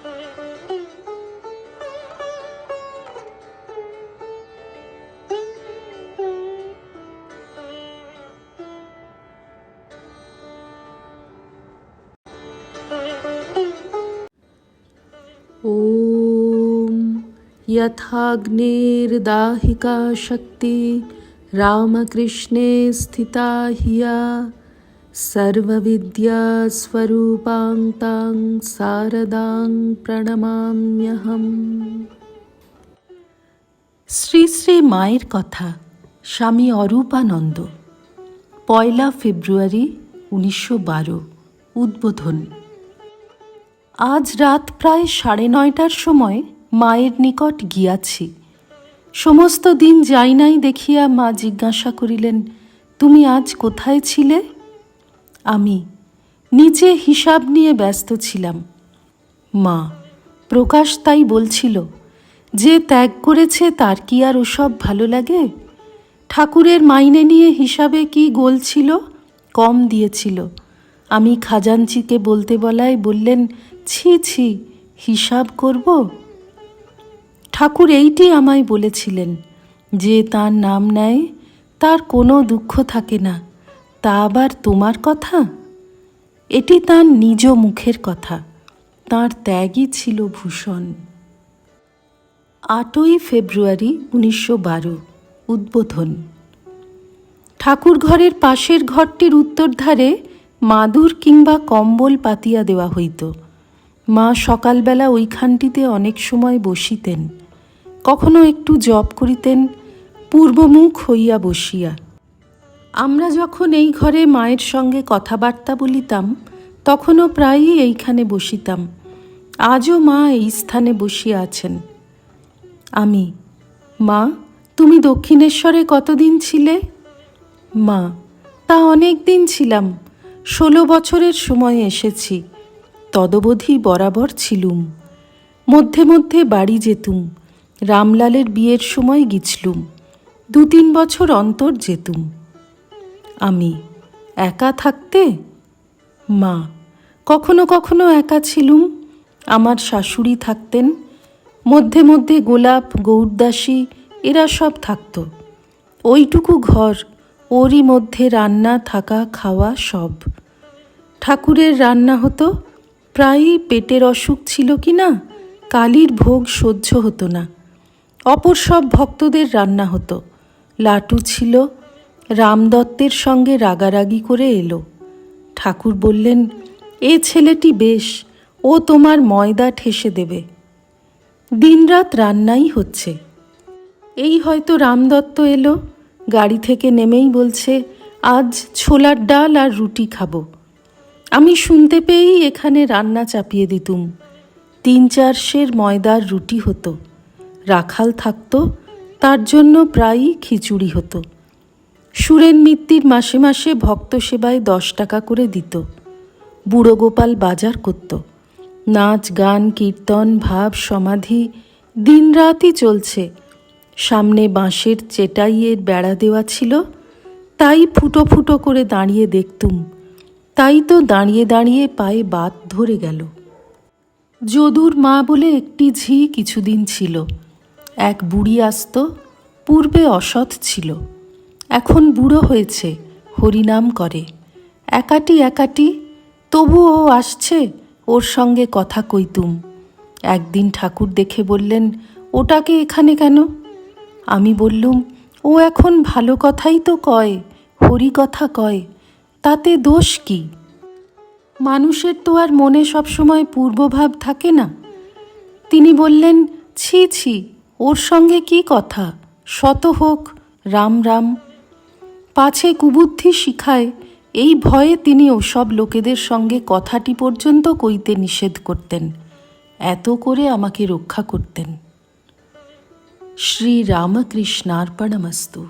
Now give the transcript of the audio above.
ॐ यथाग्निर्दाहिका शक्ति रामकृष्णे स्थिता हिया सर्वविद्यास्वरूपां तां शारदां প্রণমাম্যহম। শ্রী শ্রী মায়ের কথা, স্বামী অরূপানন্দ। 1 ফেব্রুয়ারি 1912, উদ্বোধন। আজ রাত প্রায় 9:30টার সময় মায়ের নিকট গিয়াছি। সমস্ত দিন যাই নাই দেখিয়া মা জিজ্ঞাসা করিলেন, তুমি আজ কোথায় ছিলে? আমি নিচে হিসাব নিয়ে ব্যস্ত ছিলাম। মা প্রকাশ তাই বলছিল, যে ত্যাগ করেছে তার কি আর ওসব ভালো লাগে? ঠাকুরের মাইনে নিয়ে হিসাবে কি গোল ছিল, কম দিয়েছিল। আমি খাজাঞ্চিকে বলতে বলায় বললেন, ছি ছি, হিসাব করব? ঠাকুর এইটি আমায় বলেছিলেন, যে তার নাম নেয় তার কোনো দুঃখ থাকে না। তা আবার তোমার কথা? এটি তার নিজ মুখের কথা। তাঁর ত্যাগই ছিল ভূষণ। 8 ফেব্রুয়ারি 1912, উদ্বোধন। ঠাকুর ঘরের পাশের ঘরটির উত্তরধারে মাদুর কিংবা কম্বল পাতিয়া দেওয়া হইত। মা সকালবেলা ওইখানটিতে অনেক সময় বসিতেন। কখনো একটু জপ করিতেন, পূর্বমুখ হইয়া বসিয়া। আমরা যখন এই ঘরে মায়ের সঙ্গে কথাবার্তা বলিতাম, তখনও প্রায়ই এইখানে বসিতাম। আজও মা এই স্থানে বসিয়া আছেন। আমি, মা তুমি দক্ষিণেশ্বরে কতদিন ছিলে? মা, তা অনেক দিন ছিলাম। 16 বছরের সময় এসেছি। তদবধি বরাবর ছিলুম। মধ্যে মধ্যে বাড়ি যেতুম। রামলালের বিয়ের সময় গিছলুম। 2-3 বছর অন্তর যেতুম। আমি, একা থাকতে? মা, কখনো কখনো একা ছিলুম। আমার শাশুড়ি থাকতেন। মধ্যে মধ্যে গোলাপ, গৌরদাসী এরা সব থাকত। ওইটুকু ঘর, ওরই মধ্যে রান্না, থাকা, খাওয়া সব। ঠাকুরের রান্না হতো। প্রায়ই পেটের অসুখ ছিল কি না, কালির ভোগ সহ্য হতো না। অপর সব ভক্তদের রান্না হতো। লাটু ছিল। রামদত্তের সঙ্গে রাগারাগি করে এলো। ঠাকুর বললেন, এ ছেলেটি বেশ, ও তোমার ময়দা ঠেসে দেবে। দিনরাত রান্নাই হচ্ছে। এই হয়তো রামদত্ত এলো। গাড়ি থেকে নেমেই বলছে, আজ ছোলার ডাল আর রুটি খাবো। আমি শুনতে পেয়েই এখানে রান্না চাপিয়ে দিতুম। 3-4 সের ময়দার রুটি হতো। রাখাল থাকতো, তার জন্য প্রায়ই খিচুড়ি হতো। সুরেন মিত্তির মাসে মাসে ভক্ত সেবায় 10 টাকা করে দিত। বুড়ো গোপাল বাজার করত। নাচ, গান, কীর্তন, ভাব, সমাধি দিনরাতই চলছে। সামনে বাঁশের চেটাইয়ের বেড়া দেওয়া ছিল, তাই ফুটো ফুটো করে দাঁড়িয়ে দেখতুম। তাই তো দাঁড়িয়ে দাঁড়িয়ে পায়ে বাত ধরে গেল। যদুর মা বলে একটি ঝি কিছুদিন ছিল। এক বুড়ি আসত, পূর্বে অসৎ ছিল, এখন বুড়ো হয়েছে, হরিনাম করে। একাটি একাটি, তবু ও আসছে, ওর সঙ্গে কথা কইতুম। একদিন ঠাকুর দেখে বললেন, ওটাকে এখানে কেন? আমি বললুম, ও এখন ভালো কথাই তো কয়, হরি কথা কয়, তাতে দোষ কি? মানুষের তো আর মনে সবসময় পূর্বভাব থাকে না। তিনি বললেন, ছি ছি, ওর সঙ্গে কি কথা, শত হোক, রাম রাম। পাছে কুবুদ্ধি শিখায়, এই ভয়ে তিনি ওসব লোকেদের সঙ্গে কথাটি পর্যন্ত কইতে নিষেধ করতেন। এত করে আমাকে রক্ষা করতেন। শ্রী রামকৃষ্ণার্পণমস্তু।